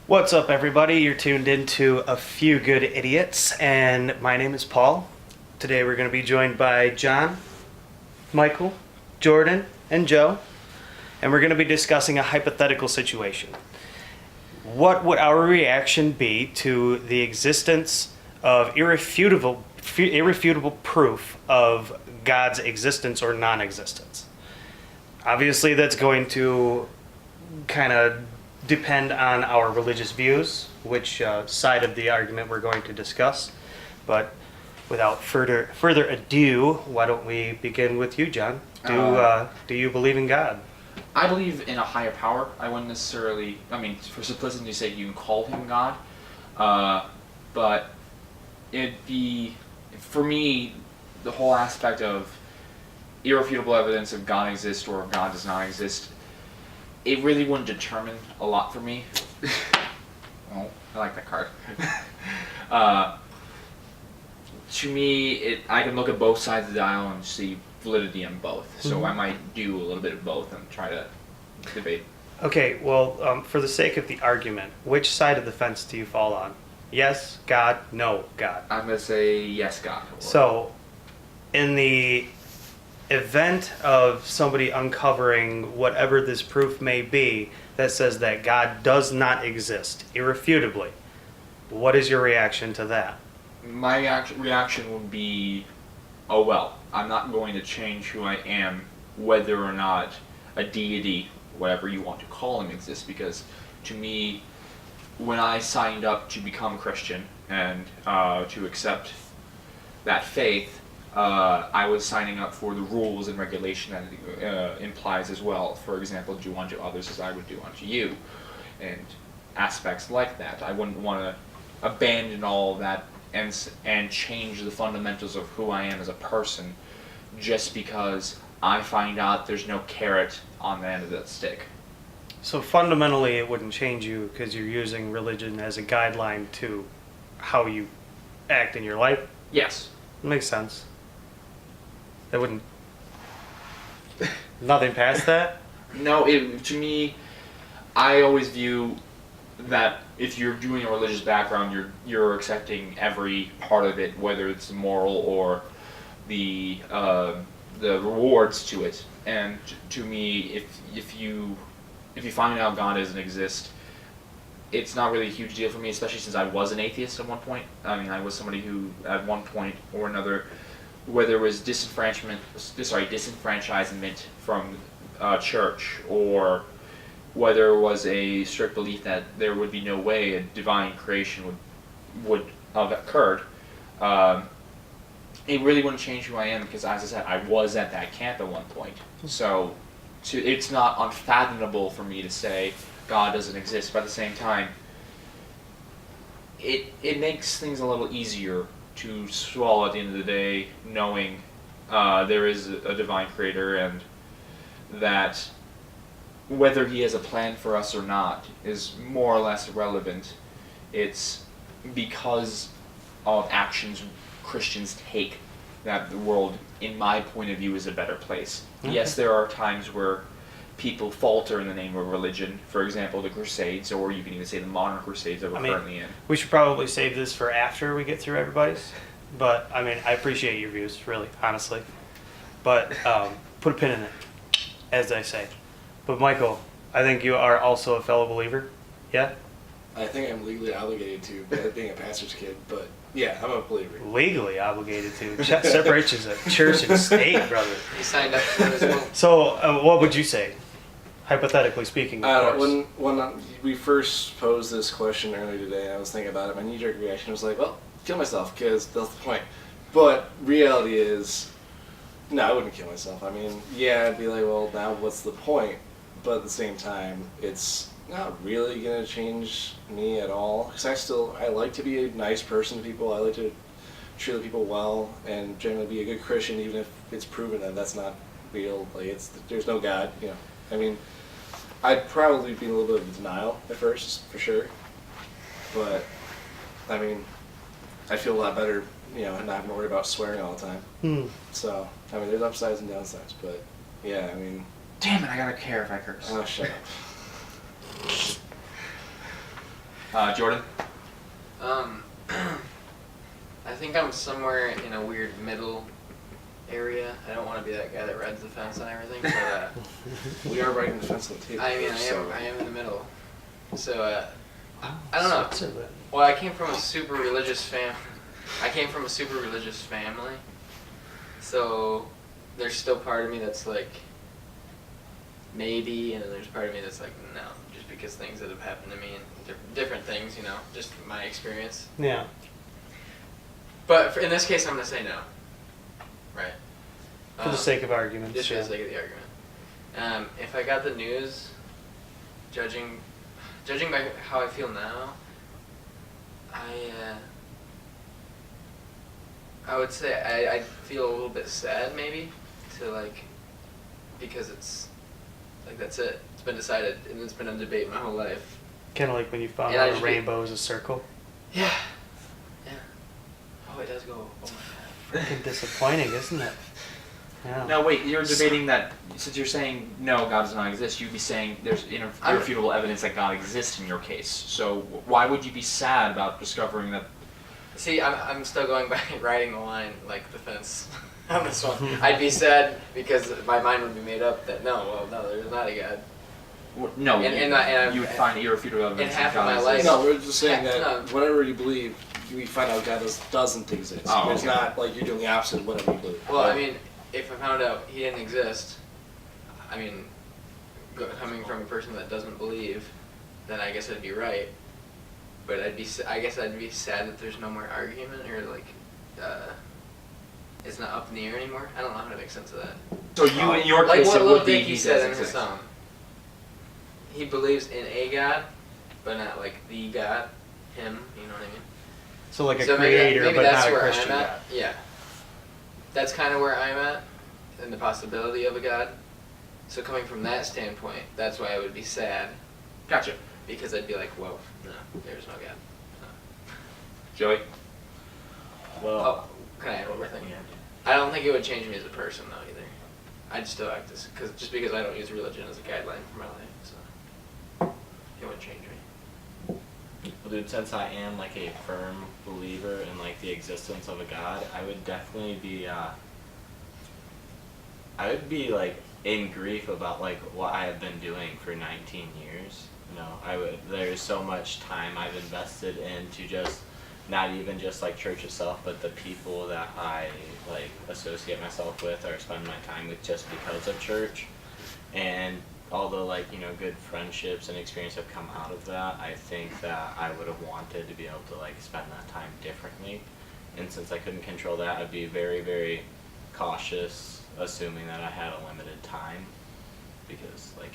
What's up, everybody? You're tuned into A Few Good Idiots, and my name is Paul. Today we're going to be joined by John, Michael, Jordan, and Joe, and we're going to be discussing a hypothetical situation. What would our reaction be to the existence of irrefutable proof of God's existence or non-existence? Obviously, that's going to kind of depend on our religious views, which side of the argument we're going to discuss. But without further ado, why don't we begin with you, John? Do you believe in God? I believe in a higher power. I wouldn't necessarily, for simplicity's sake, you can call him God. But it'd be, for me, the whole aspect of irrefutable evidence of God exists or of God does not exist, it really wouldn't determine a lot for me. Oh, I like that card. To me, I can look at both sides of the aisle and see validity in both. So I might do a little bit of both and try to debate. Okay, well, for the sake of the argument, which side of the fence do you fall on? Yes, God, no, God. I'm going to say yes, God. So, in the event of somebody uncovering whatever this proof may be that says that God does not exist, irrefutably, what is your reaction to that? My reaction would be, oh well, I'm not going to change who I am whether or not a deity, whatever you want to call him, exists, because to me, when I signed up to become a Christian and to accept that faith, I was signing up for the rules and regulation that it implies as well. For example, do unto others as I would do unto you, and aspects like that. I wouldn't want to abandon all of that and change the fundamentals of who I am as a person just because I find out there's no carrot on the end of that stick. So fundamentally it wouldn't change you because you're using religion as a guideline to how you act in your life? Yes. Makes sense. That wouldn't... Nothing past that? No, to me, I always view that if you're doing a religious background, you're accepting every part of it, whether it's moral or the rewards to it. And to me, if you find out God doesn't exist, it's not really a huge deal for me, especially since I was an atheist at one point. I was somebody who, at one point or another, whether it was disenfranchisement from church, or whether it was a strict belief that there would be no way a divine creation would have occurred, it really wouldn't change who I am, because, as I said, I was at that camp at one point. So it's not unfathomable for me to say God doesn't exist, but at the same time, it makes things a little easier to swallow at the end of the day, knowing there is a divine creator, and that whether he has a plan for us or not is more or less irrelevant. It's because of actions Christians take that the world, in my point of view, is a better place. Okay. Yes, there are times where people falter in the name of religion. For example, the Crusades, or you can even say the modern Crusades that we're currently in. We should probably save this for after we get through everybody's. But, I appreciate your views, really, honestly. But put a pin in it, as they say. But, Michael, I think you are also a fellow believer. Yeah? I think I'm legally obligated to, being a pastor's kid, but yeah, I'm a believer. Legally obligated to. Separations of church and state, brother. He signed up for it as well. So, what would you say? Hypothetically speaking, of course. When we first posed this question earlier today, I was thinking about it. My knee-jerk reaction was like, well, kill myself, because that's the point. But reality is, no, I wouldn't kill myself. Yeah, I'd be like, well, now what's the point? But at the same time, it's not really going to change me at all. Because I like to be a nice person to people. I like to treat people well and generally be a good Christian, even if it's proven that that's not real. There's no God, I'd probably be in a little bit of denial at first, for sure. But, I feel a lot better, not having to worry about swearing all the time. So, there's upsides and downsides, but, yeah, Damn it, I gotta care if I curse. Oh, shut up. Jordan? I think I'm somewhere in a weird middle area. I don't want to be that guy that rides the fence and everything, but We are writing the fence on the table. I mean, so- I am in the middle. So I don't know. Switzerland. Well, I came from a super religious family. So there's still part of me that's like maybe, and then there's part of me that's like no, just because things that have happened to me and different things, you know, just my experience. Yeah. But in this case, I'm gonna say no. Right. For the sake of argument. Just for the sake of the argument. If I got the news, judging by how I feel now, I would say I feel a little bit sad maybe to like, because it's like that's it. It's been decided and it's been a debate my whole life. Kind of like when you found And I out a just rainbow is a circle. Yeah. Yeah. Oh, it does go. Oh my god. Freaking disappointing, isn't it? Yeah. No, wait, you're debating that, since you're saying, no, God does not exist, you'd be saying there's irrefutable evidence that God exists in your case. So why would you be sad about discovering that? See, I'm still going by riding the line like the fence on this one. I'd be sad because my mind would be made up that no, there's not a God. No, And you would find irrefutable evidence half that of God my life- exists. No, we're just saying that No. whatever you believe, we find out God doesn't exist. Oh, It's okay. not like you're doing the opposite of whatever you believe. Well, I mean, if I found out he didn't exist, I mean, coming from a person that doesn't believe, then I guess I'd be right. But I guess I'd be sad that there's no more argument or like, it's not up in the air anymore. I don't know how to make sense of that. So you, in your Like case, what it Lil would be Dicky he said does in his exist. song. He believes in a God, but not like the God, him. You know what I mean? So like a So maybe creator, maybe but that's not a where Christian I'm God. at. Yeah. That's kind of where I'm at, in the possibility of a God. So coming from that standpoint, that's why I would be sad, Gotcha. because I'd be like, whoa, no, there's no God. Joey? Well, Oh, can I add one more thing? I don't think it would change me as a person though either. I'd still act as, because I don't use religion as a guideline for my life, so it wouldn't change me. well, dude, since I am like a firm believer in like the existence of a God, I would definitely be, I would be like in grief about like what I have been doing for 19 years. You know, there's so much time I've invested into just, not even just like church itself, but the people that I like associate myself with or spend my time with just because of church. And although like, you know, good friendships and experience have come out of that, I think that I would have wanted to be able to like spend that time differently. And since I couldn't control that, I'd be very, very cautious assuming that I had a limited time. Because like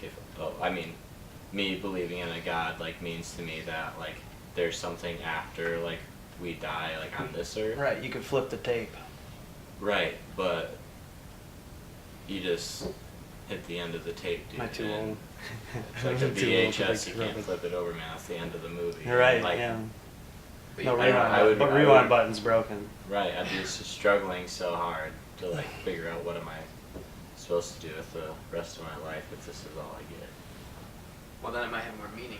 me believing in a God like means to me that like there's something after like we die like on this earth. Right, you could flip the tape. Right, but you just hit the end of the tape, dude. Am I too and old? It's like a I'm too old to, VHS, like, you rub can't it. flip it over, man. That's the end of the movie. You're right, Like, yeah. But No you- I would- rewind button's broken. Right, I'd be just struggling so hard to like figure out what am I supposed to do with the rest of my life if this is all I get. Well, then it might have more meaning.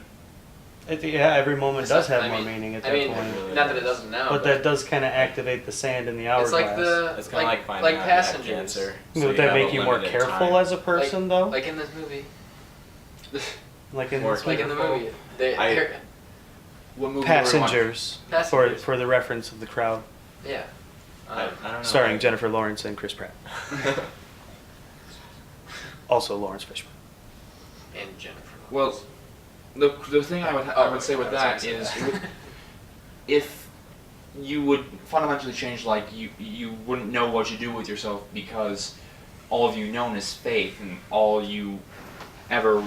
Yeah, every moment does have I more mean- meaning at I that mean, point. Really not that it does. doesn't now. But that does kind of activate the sand in the hourglass. It's like the It's kind of like finding out you have passengers. cancer. Would so that have make a you more limited careful time. as a person, though? Like in this movie. Like in Or this Like in the movie? movie. They, I- here- What movie Passengers, Passengers. for the reference of the crowd, yeah. I don't know. starring Jennifer Lawrence and Chris Pratt. Also Lawrence Fishburne. And Jennifer. Well, the thing I would say with that is, if you would fundamentally change, like you wouldn't know what to do with yourself because all of you known is faith, and all you ever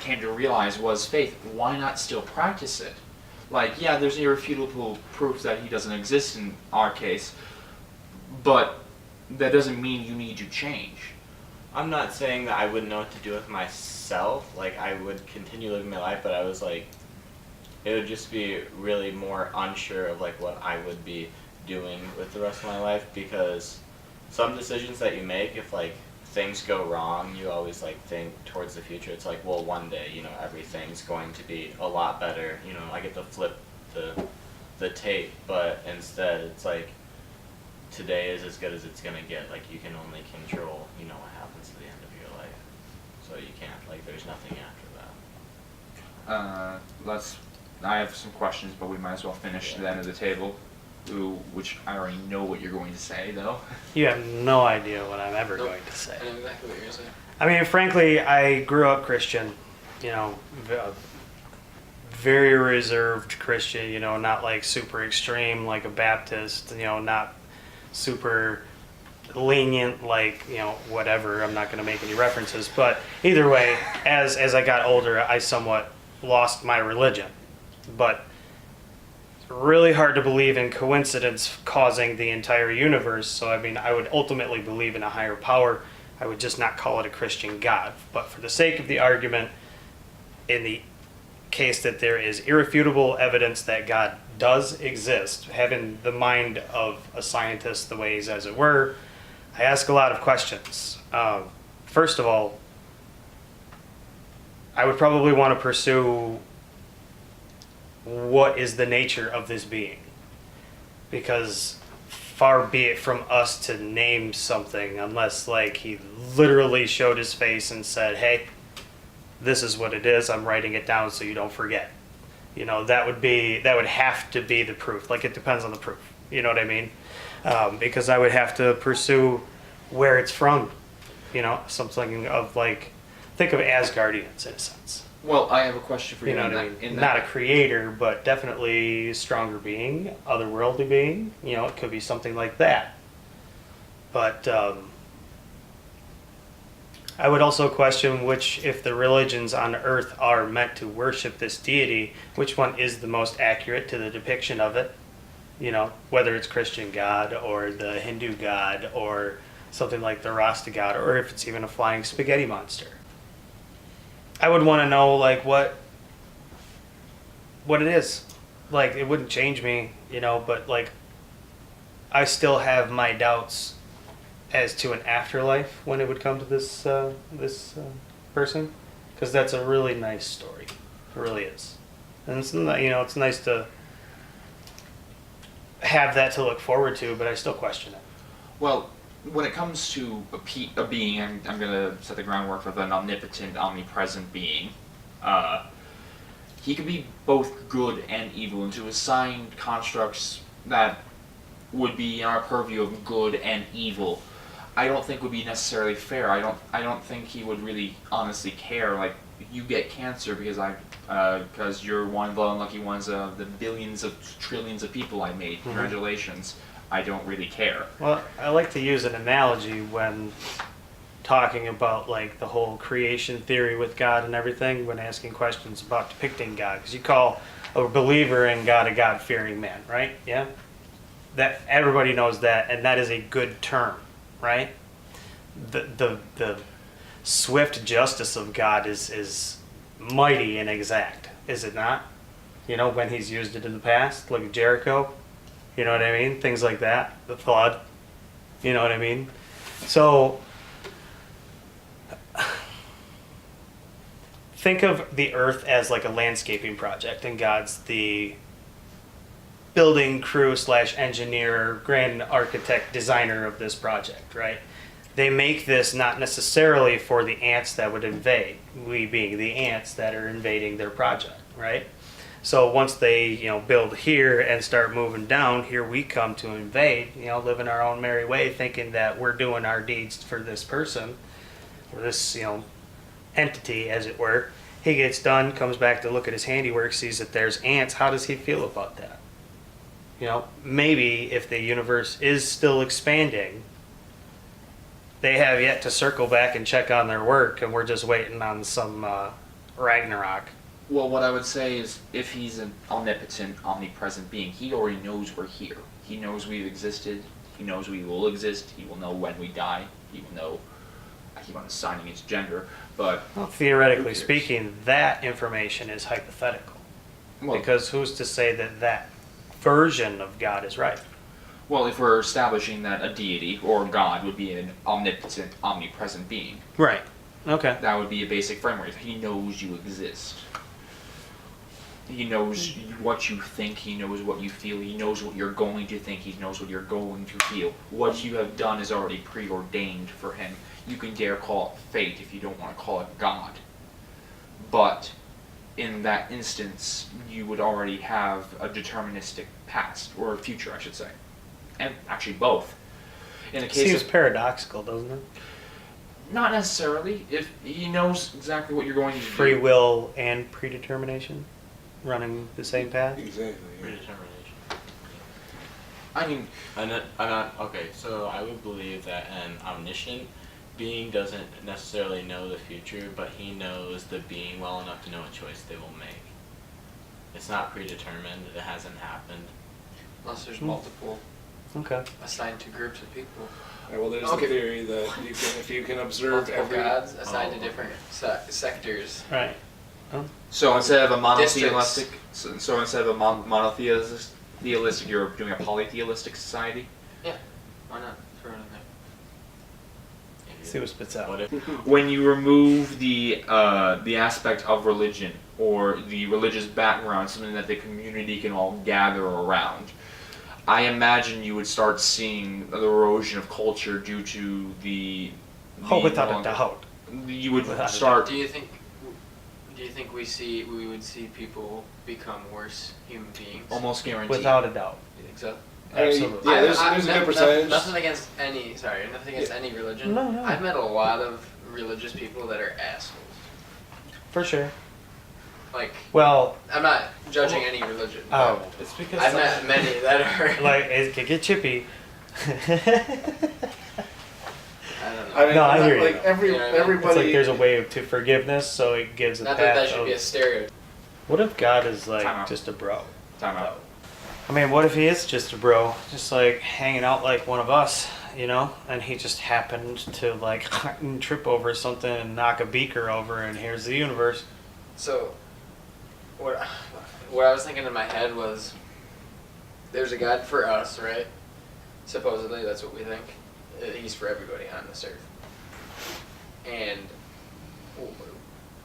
came to realize was faith. Why not still practice it? Like, yeah, there's irrefutable proof that he doesn't exist in our case, but that doesn't mean you need to change. I'm not saying that I wouldn't know what to do with myself. Like, I would continue living my life, but I was like, it would just be really more unsure of like what I would be doing with the rest of my life, because some decisions that you make, if like things go wrong, you always like think towards the future. It's like, well, one day, everything's going to be a lot better. I get to flip the tape, but instead it's like today is as good as it's gonna get. Like you can only control, what happens to the end of your life. So you can't, like, there's nothing after that. I have some questions, but we might as well finish the end of the table. Which I already know what you're going to say, though. You have no idea what I'm ever Nope. going to say. I know exactly what you're gonna say. I mean, frankly, I grew up Christian, very reserved Christian, not like super extreme like a Baptist, not super lenient like, whatever. I'm not going to make any references. But either way, as I got older, I somewhat lost my religion. But it's really hard to believe in coincidence causing the entire universe. So, I mean, I would ultimately believe in a higher power. I would just not call it a Christian God. But for the sake of the argument, in the case that there is irrefutable evidence that God does exist, having the mind of a scientist the way he's as it were, I ask a lot of questions. First of all, I would probably want to pursue what is the nature of this being, because far be it from us to name something unless like he literally showed his face and said, hey, this is what it is, I'm writing it down so you don't forget. That would have to be the proof. Like, it depends on the proof, you know what I mean? Because I would have to pursue where it's from, something of like, think of Asgardians in a sense. Well, I have a question for you. You know in what I that, mean? in Not a that. creator, but definitely a stronger being, otherworldly being. It could be something like that. But I would also question if the religions on earth are meant to worship this deity, which one is the most accurate to the depiction of it? Whether it's Christian God or the Hindu God or something like the Rasta God, or if it's even a flying spaghetti monster. I would want to know like what it is. Like, it wouldn't change me, but like I still have my doubts as to an afterlife when it would come to this person, because that's a really nice story. It really is, and it's it's nice to have that to look forward to, but I still question it. Well, when it comes to a being, I'm going to set the groundwork with an omnipotent, omnipresent being. He could be both good and evil, and to assign constructs that would be in our purview of good and evil, I don't think would be necessarily fair. I don't think he would really honestly care. Like, you get cancer because you're one of the unlucky ones of the billions of trillions of people I made. Mm-hmm. Congratulations. I don't really care. Well, I like to use an analogy when talking about like the whole creation theory with God and everything, when asking questions about depicting God, because you call a believer in God a God-fearing man, right? Yeah, that everybody knows that, and that is a good term, right? The swift justice of God is mighty and exact, is it not? When he's used it in the past, look at Jericho. You know what I mean? Things like that. The flood. You know what I mean? So, think of the earth as like a landscaping project, and God's the building crew / engineer, grand architect, designer of this project, right? They make this not necessarily for the ants that would invade, we being the ants that are invading their project, right? So once they, build here and start moving down, here we come to invade, living our own merry way, thinking that we're doing our deeds for this person, or this, entity, as it were. He gets done, comes back to look at his handiwork, sees that there's ants. How does he feel about that? Maybe if the universe is still expanding, they have yet to circle back and check on their work, and we're just waiting on some Ragnarok. Well, what I would say is, if he's an omnipotent, omnipresent being, he already knows we're here. He knows we've existed. He knows we will exist. He will know when we die. He will know. I keep on assigning its gender, but Well, theoretically speaking, that information is hypothetical. well, Because who's to say that version of God is right? Well, if we're establishing that a deity or God would be an omnipotent, omnipresent being, Right. Okay. that would be a basic framework. He knows you exist. He knows what you think, he knows what you feel, he knows what you're going to think, he knows what you're going to feel. What you have done is already preordained for him. You can dare call it fate if you don't want to call it God. But in that instance, you would already have a deterministic past, or a future, I should say. And actually both. In a case Seems of, paradoxical, doesn't it? not necessarily. If he knows exactly what you're going to do. Free will and predetermination running the same path. Exactly. Yeah. Predetermination. I mean, I'm not, okay, so I would believe that an omniscient being doesn't necessarily know the future, but he knows the being well enough to know what choice they will make. It's not predetermined, it hasn't happened. Unless there's multiple Okay. assigned to groups of people. Alright, well, there's Okay. the theory that you can, if you can observe Multiple every gods assigned to Oh. different sectors. Right. so instead of a Districts. monotheistic, so instead of a monotheistic, you're doing a polytheistic society. Why not throw it in there? See what spits out. What if When you remove the aspect of religion or the religious background, something that the community can all gather around, I imagine you would start seeing the erosion of culture due to the. Oh, without a doubt. You would Without a start. Do you think we would see people become worse human beings? Almost guaranteed. Without a doubt. You think so? Absolutely. Yeah, there's a good percentage. Nothing against any any religion. No, no. I've met a lot of religious people that are assholes. For sure. Like, Well, I'm not judging any religion. oh, it's because I've met many that are like it could get chippy. I don't know. I mean, No, I hear you. like every You know what I mean? everybody. It's like there's a way to forgiveness, so it gives a Not path that that should of. be a stereotype. What if God is like Time out. just a bro? Time out. I mean, what if he is just a bro, just like hanging out like one of us, you know? And he just happened to like trip over something and knock a beaker over, and here's the universe. So, what I was thinking in my head was, there's a God for us, right? Supposedly, that's what we think. He's for everybody on this earth. And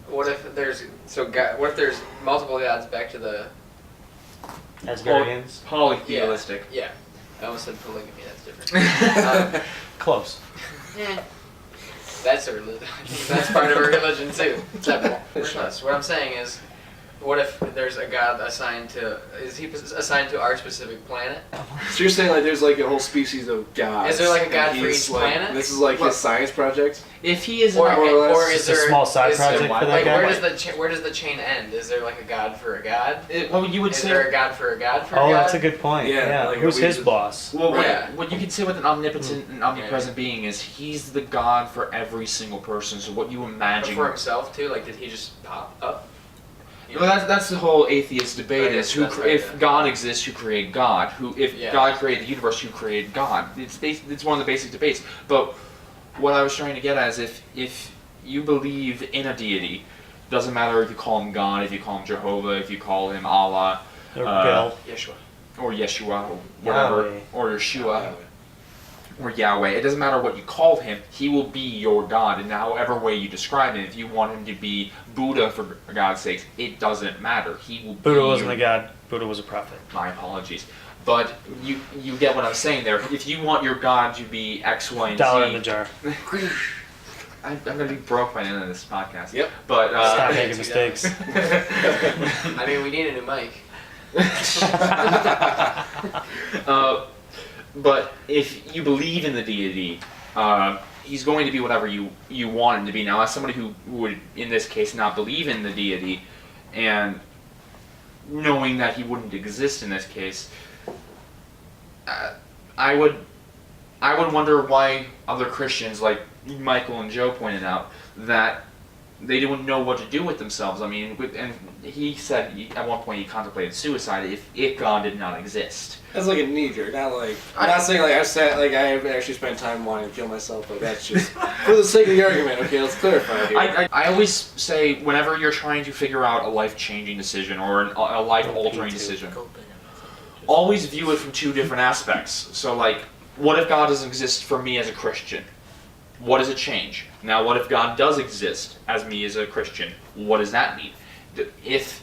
what if there's what if there's multiple gods back to the Asgardians. Polytheistic. Yeah, I almost said polygamy. That's different. Close. That's a religion. That's part of a religion too. Separate. What I'm saying is, what if there's a god assigned to? Is he assigned to our specific planet? So you're saying like there's like a whole species of gods? Is there, like, a god and for he's, each like, planet? This is like Well- his science project. If he is Or, an more or less, or is just a there small side is there- project for that like, guy? where does the chain end? Is there like a god for a god? well, you would Is say. there a god for a god for a Oh, god? that's a good point. Yeah, Yeah. like, Who's we his just- boss? Well, Yeah. what you could say with an omnipotent and omnipresent being is he's the god for every single person. So what you But imagine. for himself too? Like, did he just pop up? You Well, know? that's the whole atheist debate: Right, is who, that's right, if yeah. God exists, who created God? If Yeah. God created the universe, who created God? It's one of the basic debates. But what I was trying to get at is if you believe in a deity, doesn't matter if you call him God, if you call him Jehovah, if you call him Allah, Or Bill. Yeshua. or Yeshua, or whatever, Yahweh. or Yeshua, or Yahweh. It doesn't matter what you call him. He will be your God in however way you describe him. If you want him to be Buddha, for God's sake, it doesn't matter. He will Buddha be wasn't your a god. Buddha was a prophet. My apologies. But you get what I'm saying there. If you want your God to be X, Y, and Dollar Z, in the jar. I'm going to be broke by the end of this podcast. Yep. But Stop yeah, making $2. mistakes. I mean, we need a new mic. But if you believe in the deity, he's going to be whatever you want him to be. Now, as somebody who would, in this case, not believe in the deity, and knowing that he wouldn't exist in this case, I would wonder why other Christians, like Michael and Joe pointed out, that they didn't know what to do with themselves. I mean, and he said at one point he contemplated suicide if God did not exist. That's like a knee jerk, not like. I'm not saying like I've actually spent time wanting to kill myself, but that's just for the sake of the argument. Okay, let's clarify here. I always say whenever you're trying to figure out a life-changing decision or a life-altering decision, always view it from two different aspects. So, like, what if God doesn't exist for me as a Christian? What does it change? Now, what if God does exist as me as a Christian? What does that mean? If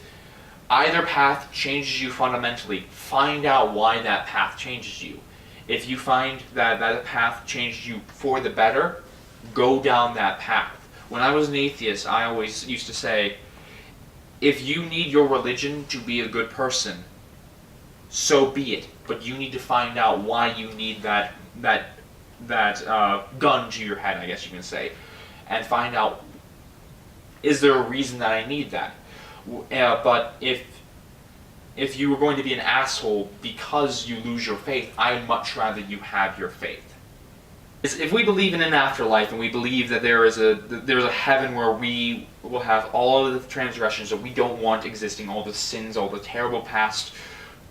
either path changes you fundamentally, find out why that path changes you. If you find that that path changed you for the better, go down that path. When I was an atheist, I always used to say, if you need your religion to be a good person, so be it. But you need to find out why you need that gun to your head, I guess you can say, and find out, is there a reason that I need that? But if you were going to be an asshole because you lose your faith, I'd much rather you have your faith. If we believe in an afterlife and we believe that there's a heaven where we will have all of the transgressions that we don't want existing, all the sins, all the terrible past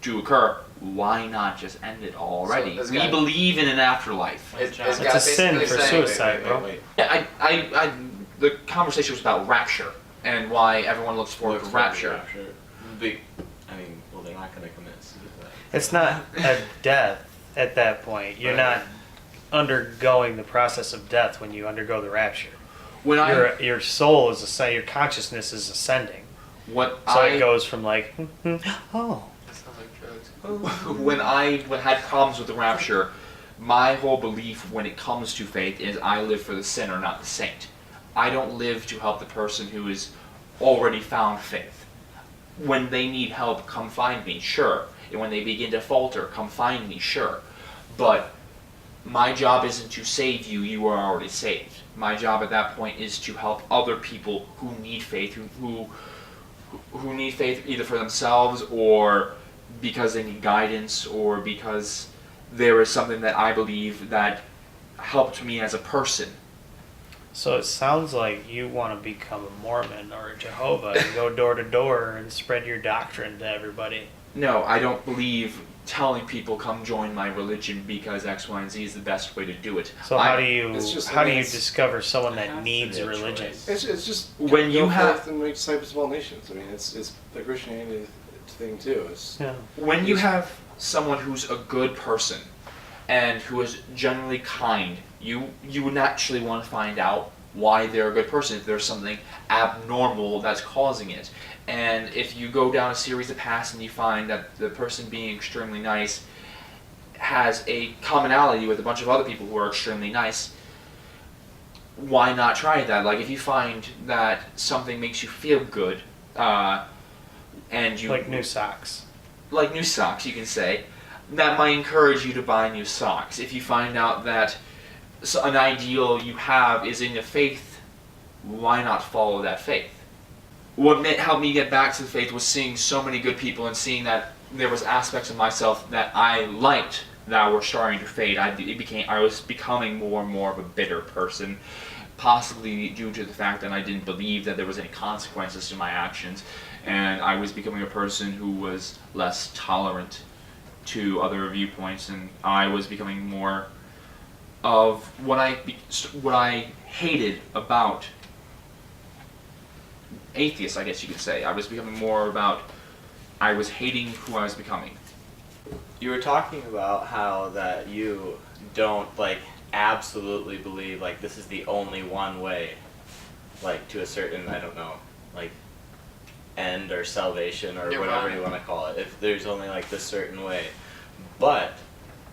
to occur, why not just end it already? So we believe in an afterlife. It's It's a sin for suicide, bro. Yeah, the conversation was about rapture and why everyone looks forward to rapture. Well, they're not going to commit suicide. It's not a death at that point. You're not undergoing the process of death when you undergo the rapture. When Your soul is your consciousness is ascending. It goes from like, oh. That sounds like drugs. when I had problems with the rapture, my whole belief when it comes to faith is I live for the sinner, not the saint. I don't live to help the person who has already found faith. When they need help, come find me, sure. And when they begin to falter, come find me, sure. But my job isn't to save you, you are already saved. My job at that point is to help other people who need faith, who need faith either for themselves or because they need guidance or because there is something that I believe that helped me as a person. So it sounds like you want to become a Mormon or a Jehovah and go door to door and spread your doctrine to everybody. No, I don't believe telling people come join my religion because X, Y, and Z is the best way to do it. So how do you discover someone that needs a religion? It's just when you have and make disciples of all nations. I mean, it's the Christianity thing too. When you have someone who's a good person and who is generally kind, you would naturally want to find out why they're a good person, if there's something abnormal that's causing it. And if you go down a series of paths and you find that the person being extremely nice has a commonality with a bunch of other people who are extremely nice, why not try that? Like if you find that something makes you feel good, and you... Like new socks. Like new socks, you can say. That might encourage you to buy new socks. If you find out that an ideal you have is in a faith, why not follow that faith? What helped me get back to the faith was seeing so many good people and seeing that there was aspects of myself that I liked that were starting to fade. I was becoming more and more of a bitter person, possibly due to the fact that I didn't believe that there was any consequences to my actions, and I was becoming a person who was less tolerant to other viewpoints, and I was becoming more of what I hated about atheists, I guess you could say. I was becoming more about, I was hating who I was becoming. You were talking about how that you don't absolutely believe this is the only one way, to a certain, I don't know, end or salvation or whatever you want to call it. If there's only this certain way, but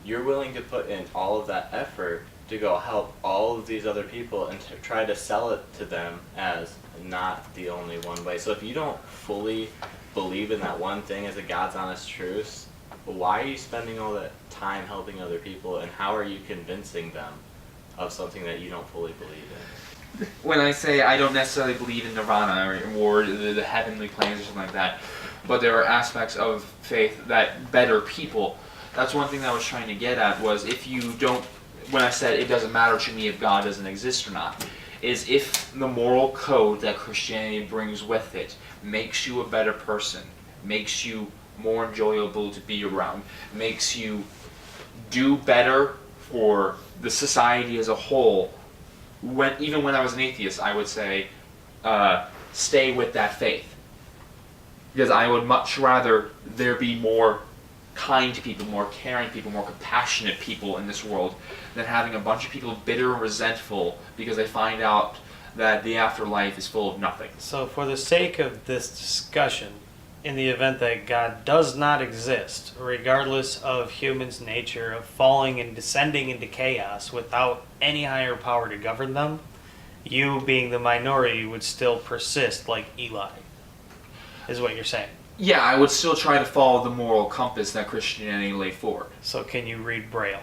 you're willing to put in all of that effort to go help all of these other people and to try to sell it to them as not the only one way. So if you don't fully believe in that one thing as a God's honest truth, why are you spending all that time helping other people, and how are you convincing them of something that you don't fully believe in? When I say I don't necessarily believe in nirvana or the heavenly planes or something like that, but there are aspects of faith that better people, that's one thing that I was trying to get at, was if you don't, when I said it doesn't matter to me if God doesn't exist or not, is if the moral code that Christianity brings with it makes you a better person, makes you more enjoyable to be around, makes you do better for the society as a whole. Even when I was an atheist, I would say, stay with that faith. Because I would much rather there be more kind people, more caring people, more compassionate people in this world than having a bunch of people bitter and resentful because they find out that the afterlife is full of nothing. So, for the sake of this discussion, in the event that God does not exist, regardless of humans' nature of falling and descending into chaos without any higher power to govern them, you, being the minority, would still persist like Eli, is what you're saying. Yeah, I would still try to follow the moral compass that Christianity laid forward. So, can you read Braille?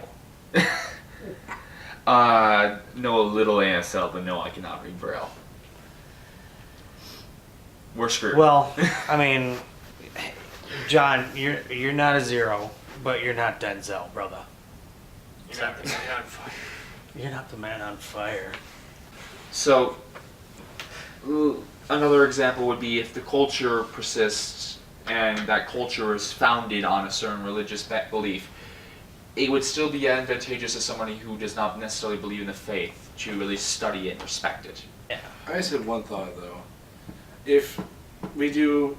Know a little ASL, but no, I cannot read Braille. We're screwed. Well, I mean, John, you're not a zero, but you're not Denzel, brother. You're not the man on fire. You're not the man on fire. So, another example would be if the culture persists and that culture is founded on a certain religious belief, it would still be advantageous to somebody who does not necessarily believe in the faith to really study it and respect it. Yeah. I just had one thought though. If we do,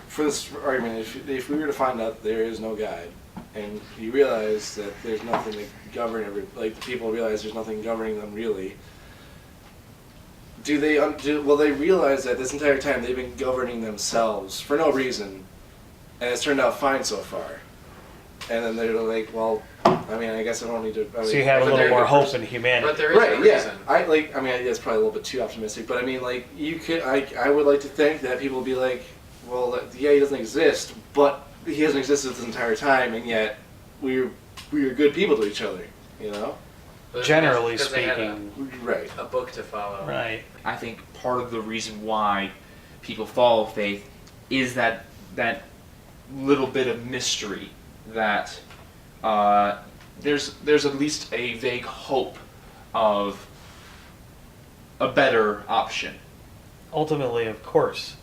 for this argument, if we were to find out there is no God, and you realize that there's nothing to govern like people realize there's nothing governing them really, will they realize that this entire time they've been governing themselves for no reason, and it's turned out fine so far? And then they're like, well, I mean, I guess I don't need to. So you have a but little there- more hope in humanity. But there is Right, a yeah. reason. I mean, that's probably a little bit too optimistic, but I mean, like, you could, I would like to think that people would be like, well, yeah, he doesn't exist, but he hasn't existed this entire time, and yet we were good people to each other, you know? But Generally because they had speaking, Right. a book to follow. right. I think part of the reason why people follow faith is that little bit of mystery that there's at least a vague hope of a better option. Ultimately, of course,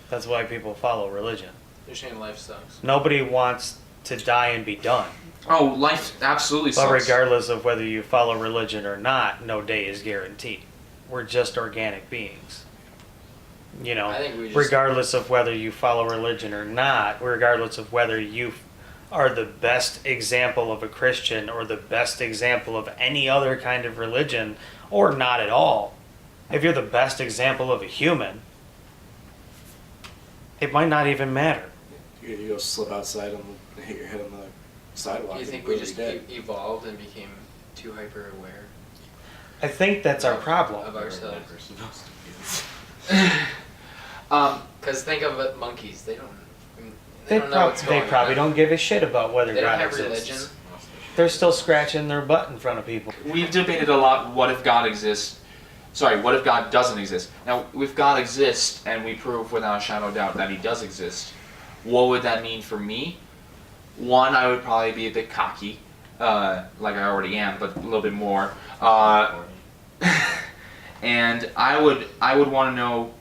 that's why people follow religion. They're saying life sucks. Nobody wants to die and be done. Oh, life absolutely But sucks. regardless of whether you follow religion or not, no day is guaranteed. We're just organic beings. You know, I think we just- regardless of whether you follow religion or not, regardless of whether you are the best example of a Christian or the best example of any other kind of religion or not at all, if you're the best example of a human, it might not even matter. You go slip outside and hit your head on the sidewalk. Do you and think you're we just dead. evolved and became too hyper aware I think that's our problem. of ourselves? Never supposed to be this. Because think of it, monkeys. They don't. They, don't know what's going probably on. don't give a shit about whether They don't God have exists. religion. They're still scratching their butt in front of people. We've debated a lot, what if God exists? Sorry, what if God doesn't exist? Now, if God exists, and we prove without a shadow of doubt that he does exist, what would that mean for me? One, I would probably be a bit cocky, like I already am, but a little bit more. And I would want to know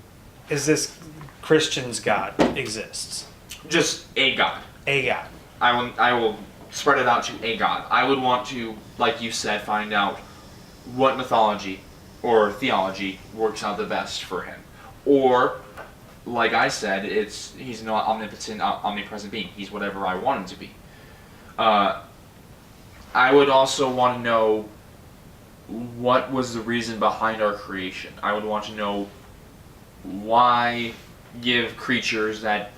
Is this Christian's God exists? just a God. A God. I will spread it out to a God. I would want to, like you said, find out what mythology or theology works out the best for him. Or, like I said, he's not omnipotent, omnipresent being. He's whatever I want him to be. I would also want to know what was the reason behind our creation. I would want to know why give creatures that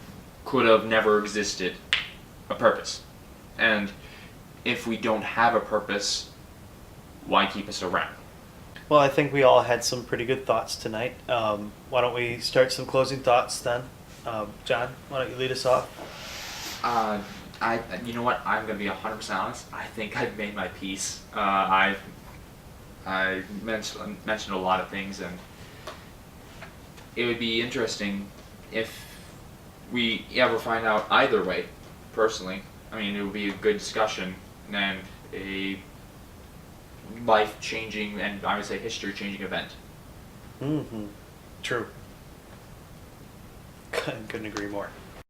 could have never existed a purpose. And if we don't have a purpose, why keep us around? Well, I think we all had some pretty good thoughts tonight. Why don't we start some closing thoughts then? John, why don't you lead us off? You know what? I'm gonna be 100% honest. I think I've made my peace. I mentioned a lot of things, and it would be interesting if we ever find out either way. Personally, I mean, it would be a good discussion and a life-changing and I would say history-changing event. Mm-hmm. True. Couldn't agree more.